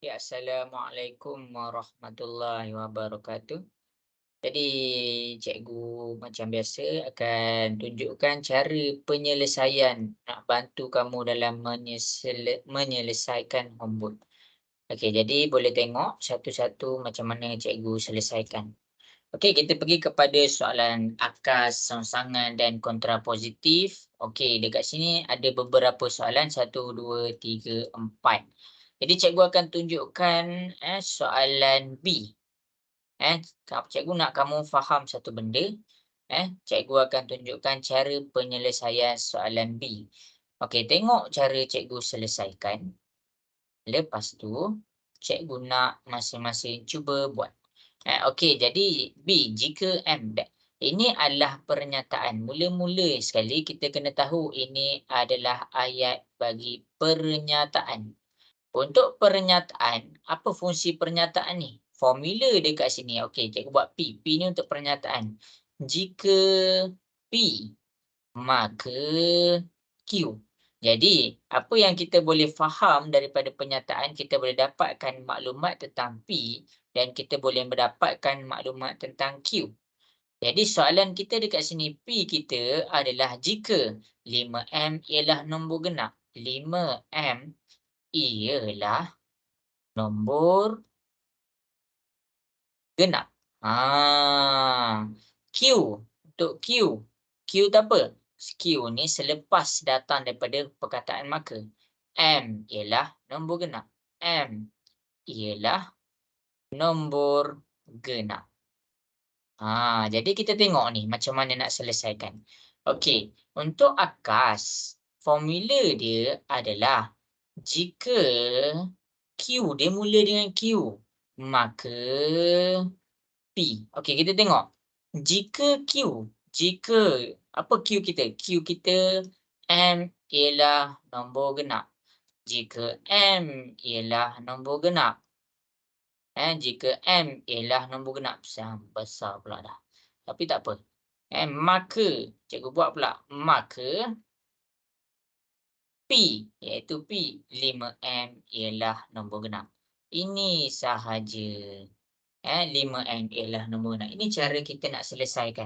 Ya, Assalamualaikum warahmatullahi wabarakatuh. Jadi, cikgu macam biasa akan tunjukkan cara penyelesaian nak bantu kamu dalam menyelesaikan homework. Okey, jadi boleh tengok satu-satu macam mana cikgu selesaikan. Okey, kita pergi kepada soalan akas, songsangan dan kontrapositif. Okey, dekat sini ada beberapa soalan, satu, dua, tiga, empat. Jadi cikgu akan tunjukkan soalan B. Cikgu nak kamu faham satu benda. Cikgu akan tunjukkan cara penyelesaian soalan B. Okey, tengok cara cikgu selesaikan. Lepas tu, cikgu nak masing-masing cuba buat. Okey, jadi B, jika M. Ini adalah pernyataan. Mula-mula sekali kita kena tahu ini adalah ayat bagi pernyataan. Untuk pernyataan, apa fungsi pernyataan ni? Formula dekat sini. Okey, cikgu buat P. P ni untuk pernyataan. Jika P, maka Q. Jadi, apa yang kita boleh faham daripada pernyataan, kita boleh dapatkan maklumat tentang P dan kita boleh mendapatkan maklumat tentang Q. Jadi soalan kita dekat sini, P kita adalah jika 5M ialah nombor genap. 5M ialah nombor genap. Q, untuk Q. Q tu apa? Q ni selepas datang daripada perkataan marker. M ialah nombor genap. M ialah nombor genap. Jadi kita tengok ni macam mana nak selesaikan. Okey, untuk akas, formula dia adalah jika Q dia mula dengan Q, maka P. Okey, kita tengok. Jika apa Q kita? Q kita M ialah nombor genap. Jika M ialah nombor genap. Jika M ialah nombor genap. Besar pula dah. Tapi tak apa. Maka, cikgu buat pula. Maka P, iaitu P, 5M ialah nombor genap. Ini sahaja. 5M ialah nombor genap. Ini cara kita nak selesaikan.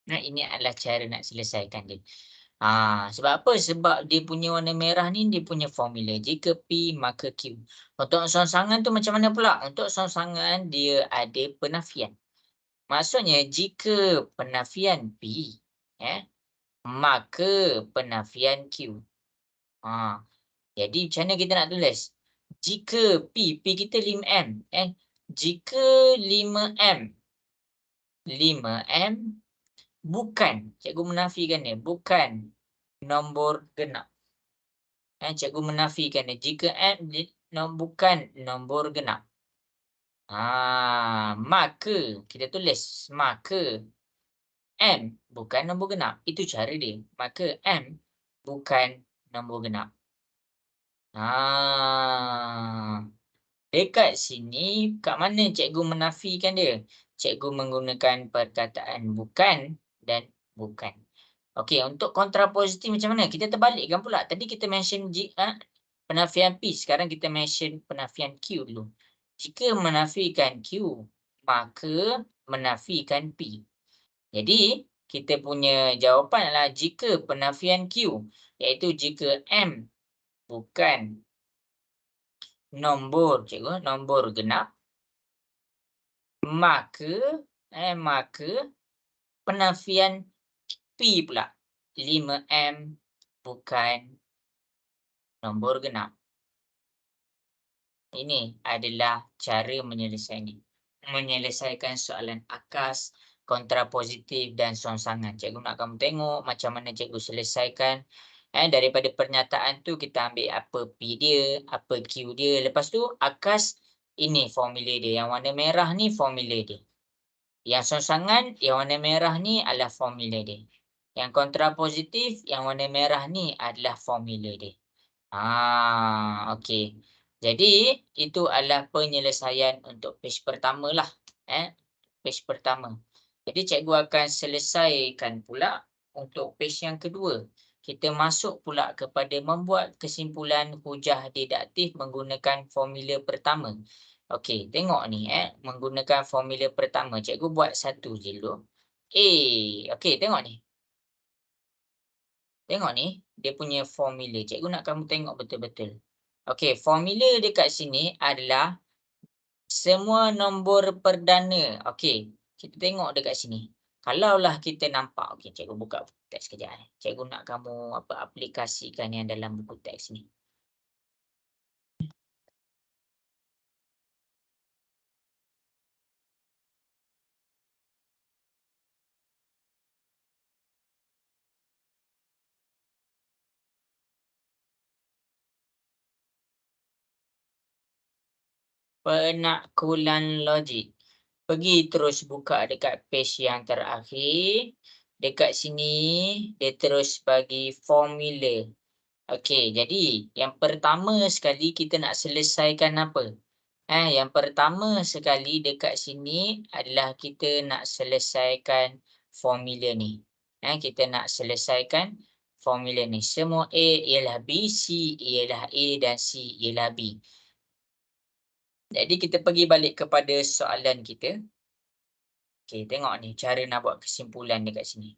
Ini adalah cara nak selesaikan dia. Sebab apa? Sebab dia punya warna merah ni dia punya formula. Jika P maka Q. Untuk songsangan tu macam mana pula? Untuk songsangan dia ada penafian. Maksudnya jika penafian P, maka penafian Q. Jadi macam mana kita nak tulis? Jika P kita 5M. Jika 5M bukan, cikgu menafikan dia, bukan nombor genap. Cikgu menafikan dia. Jika M bukan nombor genap. Maka, kita tulis, maka M bukan nombor genap. Itu cara dia. Maka M bukan nombor genap. Dekat sini, kat mana cikgu menafikan dia? Cikgu menggunakan perkataan bukan dan bukan. Okey, untuk kontrapositif macam mana? Kita terbalikkan pula. Tadi kita mention penafian P. Sekarang kita mention penafian Q dulu. Jika menafikan Q, maka menafikan P. Jadi, kita punya jawapan adalah jika penafian Q, iaitu jika M bukan nombor genap, maka penafian P pula, 5M bukan nombor genap. Ini adalah cara menyelesaikan soalan akas, kontrapositif dan songsangan. Cikgu nak kamu tengok macam mana cikgu selesaikan. Daripada pernyataan tu kita ambil apa P dia, apa Q dia. Lepas tu akas, ini formula dia. Yang warna merah ni formula dia. Yang songsangan, yang warna merah ni adalah formula dia. Yang kontrapositif, yang warna merah ni adalah formula dia. Okey. Jadi, itu adalah penyelesaian untuk page pertama lah. Page pertama. Jadi, cikgu akan selesaikan pula untuk page yang kedua. kita masuk pula kepada membuat kesimpulan hujah deduktif menggunakan formula pertama. Okey, tengok ni menggunakan formula pertama. Cikgu buat satu je dulu. Okey, tengok ni. Tengok ni, dia punya formula. Cikgu nak kamu tengok betul-betul. Okey, formula dekat sini adalah semua nombor perdana. Okey, kita tengok dekat sini. Kalaulah kita nampak, okey, cikgu buka buku teks sekejap. Cikgu nak kamu aplikasikan yang dalam buku teks ni. Penakkulan logik. Pergi terus buka dekat page yang terakhir. Dekat sini, dia terus bagi formula. Okey, jadi yang pertama sekali kita nak selesaikan apa? Yang pertama sekali dekat sini adalah kita nak selesaikan formula ni. Kita nak selesaikan formula ni. Semua A ialah B, C ialah A dan C ialah B. Jadi kita pergi balik kepada soalan kita. Okey, tengok ni cara nak buat kesimpulan dekat sini.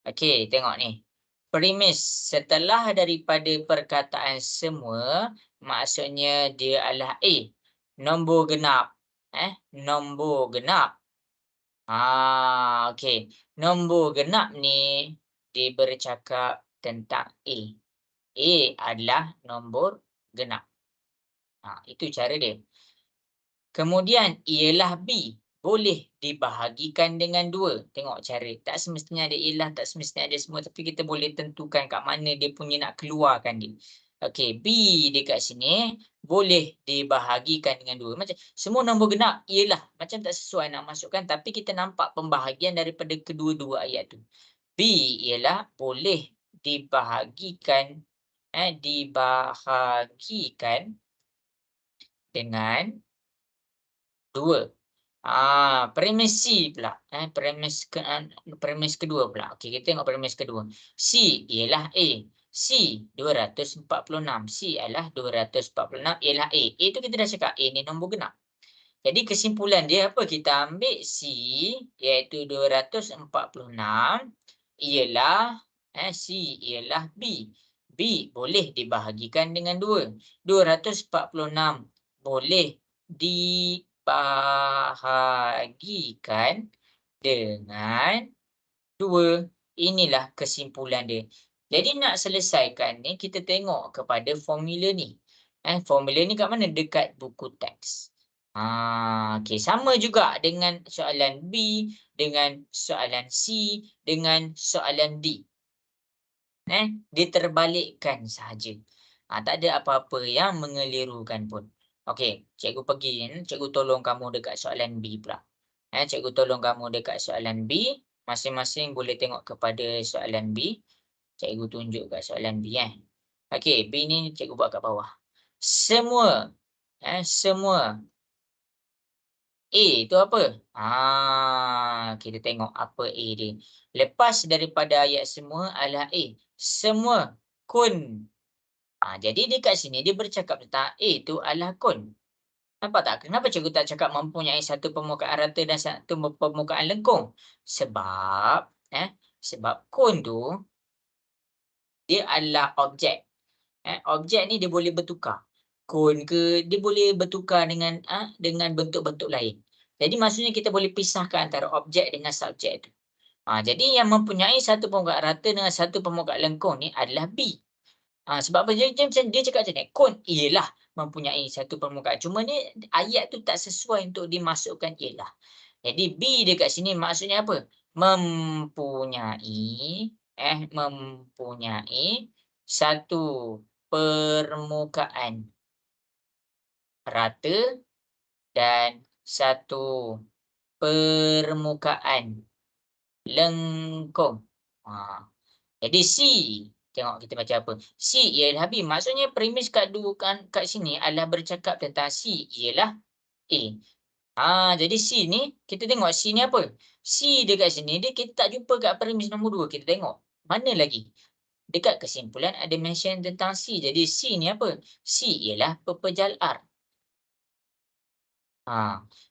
Okey, tengok ni. Premis setelah daripada perkataan semua, maksudnya dia adalah A. Nombor genap. Nombor genap. Okey. Nombor genap ni dia bercakap tentang A. A adalah nombor genap. Itu cara dia. Kemudian ialah B. Boleh dibahagikan dengan 2. Tengok cara. Tak semestinya ada ialah, tak semestinya ada semua. Tapi kita boleh tentukan kat mana dia punya nak keluarkan dia. Okey, B dekat sini boleh dibahagikan dengan 2. Macam semua nombor genap ialah. Macam tak sesuai nak masukkan. Tapi kita nampak pembahagian daripada kedua-dua ayat tu. B ialah boleh dibahagikan. Dibahagikan dengan 2. Premis C pula. Premis kedua pula. Okey, kita tengok premis kedua. C ialah A. C 246. C adalah 246 ialah A. A tu kita dah cakap A ni nombor genap. Jadi kesimpulan dia apa? Kita ambil C iaitu 246 ialah C ialah B. B boleh dibahagikan dengan 2. 246 boleh dibahagikan dengan 2. Inilah kesimpulan dia. Jadi nak selesaikan ni, kita tengok kepada formula ni. Formula ni kat mana? Dekat buku teks. Okey, sama juga dengan soalan B, dengan soalan C, dengan soalan D. Dia terbalikkan sahaja. Tak ada apa-apa yang mengelirukan pun. Okey, cikgu pergi, cikgu tolong kamu dekat soalan B pula. Cikgu tolong kamu dekat soalan B. Masing-masing boleh tengok kepada soalan B. Cikgu tunjuk kat soalan B. Okey, B ni cikgu buat kat bawah. Semua. Semua. A tu apa? Kita tengok apa A dia. Lepas daripada ayat semua adalah A. Semua kun. Jadi dekat sini dia bercakap tentang A tu adalah kun. Nampak tak? Kenapa cikgu tak cakap mempunyai satu permukaan rata dan satu permukaan lengkung? Sebab kun tu dia adalah objek. Objek ni dia boleh bertukar. Kun ke dia boleh bertukar dengan bentuk-bentuk lain. Jadi maksudnya kita boleh pisahkan antara objek dengan subjek tu. Jadi yang mempunyai satu permukaan rata dengan satu permukaan lengkung ni adalah B. Sebab apa? Dia cakap macam ni. Kun ialah mempunyai satu permukaan. Cuma ni ayat tu tak sesuai untuk dimasukkan ialah. Jadi B dekat sini maksudnya apa? Mempunyai satu permukaan rata dan satu permukaan lengkung. Jadi C, tengok kita baca apa. C ialah B. Maksudnya premis kat sini adalah bercakap tentang C ialah A. Jadi C ni, kita tengok C ni apa? C dekat sini, kita tak jumpa kat premis nombor 2. Kita tengok. Mana lagi? Dekat kesimpulan ada mention tentang C. Jadi C ni apa? C ialah pepejal R.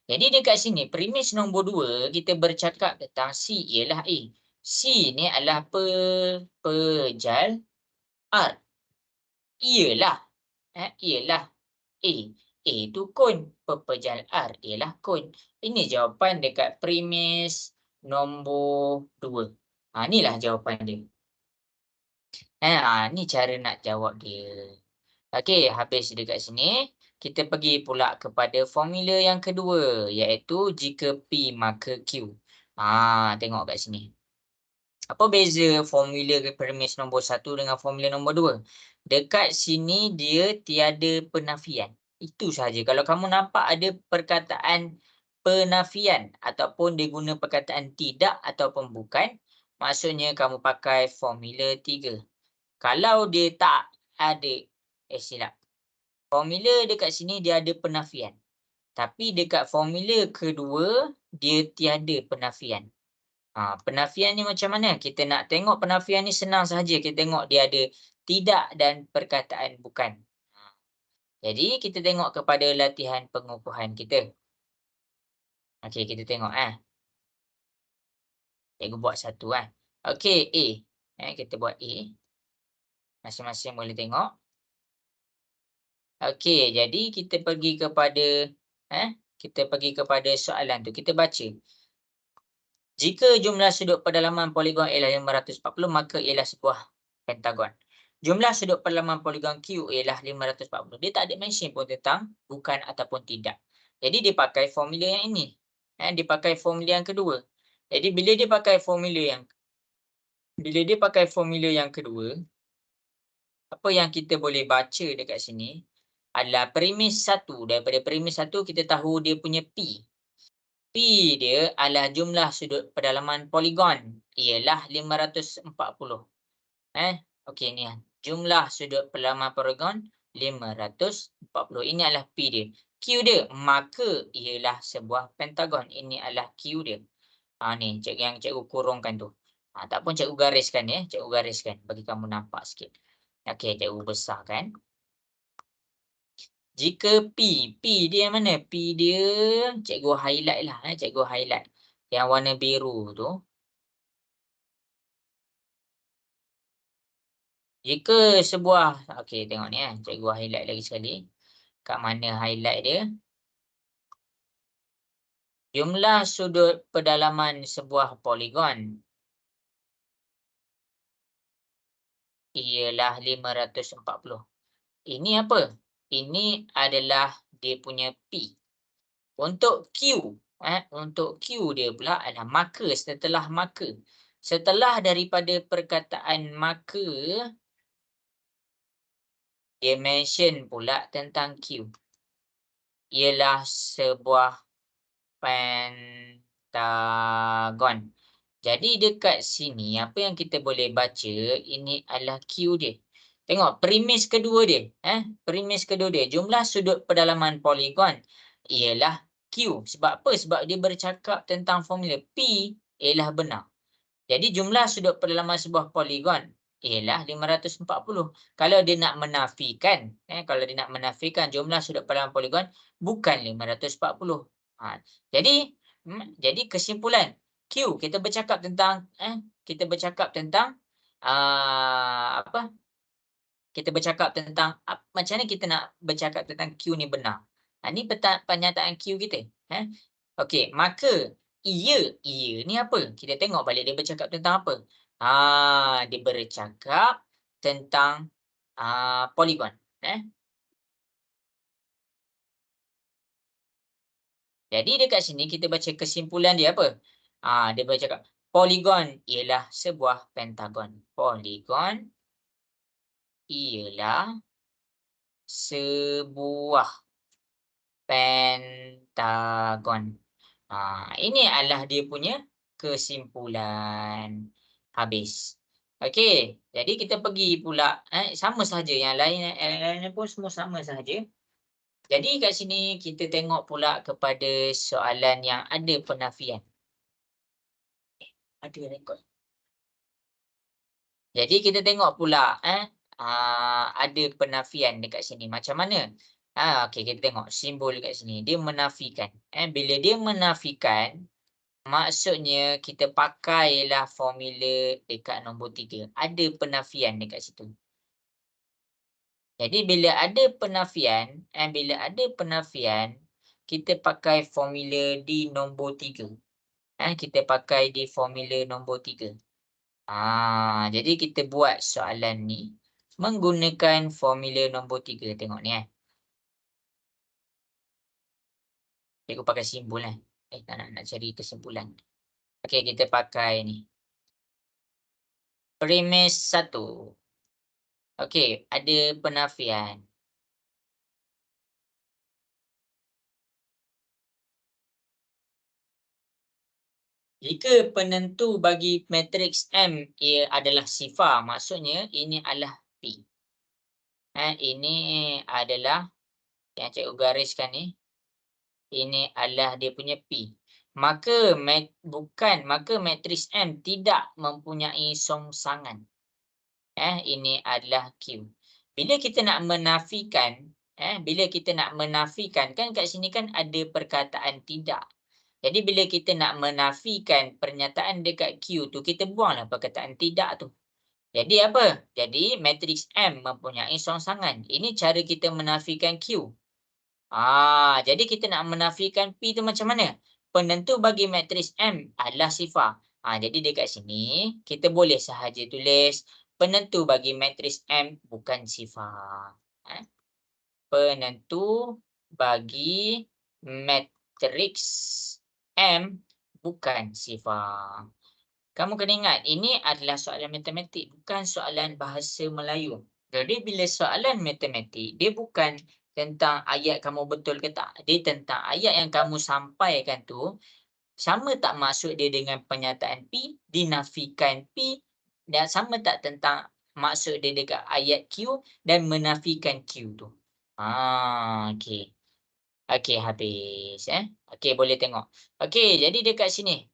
Jadi dekat sini premis nombor 2 kita bercakap tentang C ialah A. C ni adalah pepejal R. Ialah ialah A. A tu kon, pepejal R ialah kon. Ini jawapan dekat premis nombor 2. Inilah jawapan dia. Ni cara nak jawab dia. Okey, habis dekat sini, kita pergi pula kepada formula yang kedua, iaitu jika P maka Q. Tengok kat sini. Apa beza formula premis nombor 1 dengan formula nombor 2? Dekat sini dia tiada penafian. Itu sahaja. Kalau kamu nampak ada perkataan penafian ataupun dia guna perkataan tidak ataupun bukan, maksudnya kamu pakai formula 3. Kalau dia tak ada, silap. Formula dekat sini dia ada penafian. Tapi dekat formula kedua, dia tiada penafian. Penafian ni macam mana? Kita nak tengok penafian ni senang sahaja. Kita tengok dia ada tidak dan perkataan bukan. Jadi, kita tengok kepada latihan pengukuhan kita. Okey, kita tengok. Cikgu buat satu. Okey, A. Kita buat A. Masing-masing boleh tengok. Okey, jadi kita pergi kepada soalan tu. Kita baca. Jika jumlah sudut pedalaman poligon ialah 540, maka ialah sebuah pentagon. Jumlah sudut pedalaman poligon Q ialah 540. Dia tak ada mention pun tentang bukan ataupun tidak. Jadi dia pakai formula yang ini. Dia pakai formula yang kedua. Jadi bila dia pakai formula yang kedua, apa yang kita boleh baca dekat sini adalah premis 1. Daripada premis 1 kita tahu dia punya P. P dia adalah jumlah sudut pedalaman poligon ialah 540. Okey ni jumlah sudut pedalaman poligon 540. Ini adalah P dia. Q dia maka ialah sebuah pentagon. Ini adalah Q dia. Ni yang cikgu kurungkan tu. Tak pun cikgu gariskan ya. Cikgu gariskan bagi kamu nampak sikit. Okey, cikgu besarkan. Jika P dia mana? P dia cikgu highlight lah. Cikgu highlight. Yang warna biru tu. Jika sebuah, okey tengok ni cikgu highlight lagi sekali. Kat mana highlight dia? Jumlah sudut pedalaman sebuah poligon ialah 540. Ini apa? Ini adalah dia punya P. Untuk Q dia pula adalah maka, setelah maka. Setelah daripada perkataan maka, dia mention pula tentang Q. Ialah sebuah pentagon. Jadi dekat sini, apa yang kita boleh baca, ini adalah Q dia. Tengok, premis kedua dia. Premis kedua dia, jumlah sudut pedalaman poligon ialah Q. Sebab apa? Sebab dia bercakap tentang formula P ialah benar. Jadi jumlah sudut pedalaman sebuah poligon ialah 540. Kalau dia nak menafikan, jumlah sudut pedalaman poligon bukan 540. Jadi kesimpulan Q kita bercakap tentang apa? Kita bercakap tentang macam mana kita nak bercakap tentang Q ni benar. Ni pernyataan Q kita. Okey, maka ia ni apa? Kita tengok balik dia bercakap tentang apa. Dia bercakap tentang poligon. Jadi dekat sini kita baca kesimpulan dia apa? Dia bercakap poligon ialah sebuah pentagon. Poligon ialah sebuah pentagon. Ini adalah dia punya kesimpulan. Habis. Okey, jadi kita pergi pula sama sahaja yang lain pun semua sama sahaja. Jadi kat sini kita tengok pula kepada soalan yang ada penafian. Ada rekod. Jadi kita tengok pula ada penafian dekat sini. Macam mana? Okey kita tengok simbol dekat sini. Dia menafikan. Bila dia menafikan, maksudnya kita pakailah formula dekat nombor 3. Ada penafian dekat situ. Jadi bila ada penafian, kita pakai formula di nombor 3. Kita pakai di formula nombor 3. Jadi kita buat soalan ni menggunakan formula nombor 3. Tengok ni Cikgu pakai simbol tak nak cari kesimpulan. Okey, kita pakai ni. Premis 1. Okey, ada penafian. Jika penentu bagi matriks M ia adalah sifar, maksudnya ini adalah P. Ini adalah yang cikgu gariskan ni. Ini adalah dia punya P. Maka matriks M tidak mempunyai songsangan. Ini adalah Q. Bila kita nak menafikan, kan kat sini kan ada perkataan tidak. Jadi bila kita nak menafikan pernyataan dekat Q tu, kita buanglah perkataan tidak tu. Jadi apa? Jadi matriks M mempunyai songsangan. Ini cara kita menafikan Q. Jadi kita nak menafikan P tu macam mana? Penentu bagi matriks M adalah sifar. Jadi dekat sini kita boleh sahaja tulis penentu bagi matriks M bukan sifar. Penentu bagi matriks M bukan sifar. Kamu kena ingat, ini adalah soalan matematik, bukan soalan bahasa Melayu. Jadi bila soalan matematik, dia bukan tentang ayat kamu betul ke tak. Dia tentang ayat yang kamu sampaikan tu, sama tak maksud dia dengan pernyataan P, dinafikan P, dan sama tak tentang maksud dia dekat ayat Q dan menafikan Q tu. Okey. Okey, habis. Okey, boleh tengok. Okey, jadi dekat sini.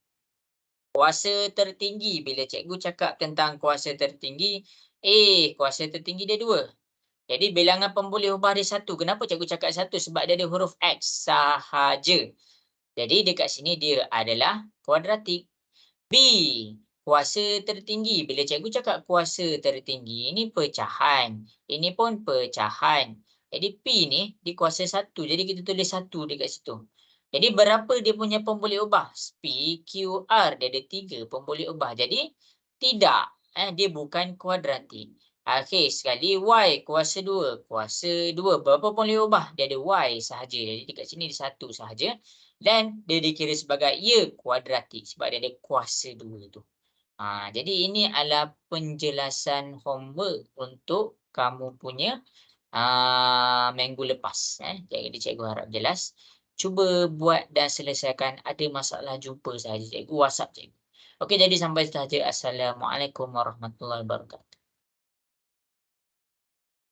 Kuasa tertinggi. Bila cikgu cakap tentang kuasa tertinggi, kuasa tertinggi dia 2. Jadi bilangan pemboleh ubah dia 1. Kenapa cikgu cakap 1? Sebab dia ada huruf X sahaja. Jadi dekat sini dia adalah kuadratik. B, kuasa tertinggi. Bila cikgu cakap kuasa tertinggi, ini pecahan. Ini pun pecahan. Jadi P ni di kuasa 1. Jadi kita tulis 1 dekat situ. Jadi berapa dia punya pemboleh ubah? P, Q, R. Dia ada 3 pemboleh ubah. Jadi tidak. Dia bukan kuadratik. Okey, sekali Y kuasa 2. Kuasa 2. Berapa pemboleh ubah? Dia ada Y sahaja. Jadi dekat sini dia 1 sahaja. Dan dia dikira sebagai kuadratik sebab dia ada kuasa 2 tu. Jadi ini adalah penjelasan homework untuk kamu punya minggu lepas. Jadi cikgu harap jelas. Cuba buat dan selesaikan. Ada masalah jumpa sahaja cikgu, WhatsApp cikgu. Okey, jadi sampai sahaja. Assalamualaikum warahmatullahi wabarakatuh.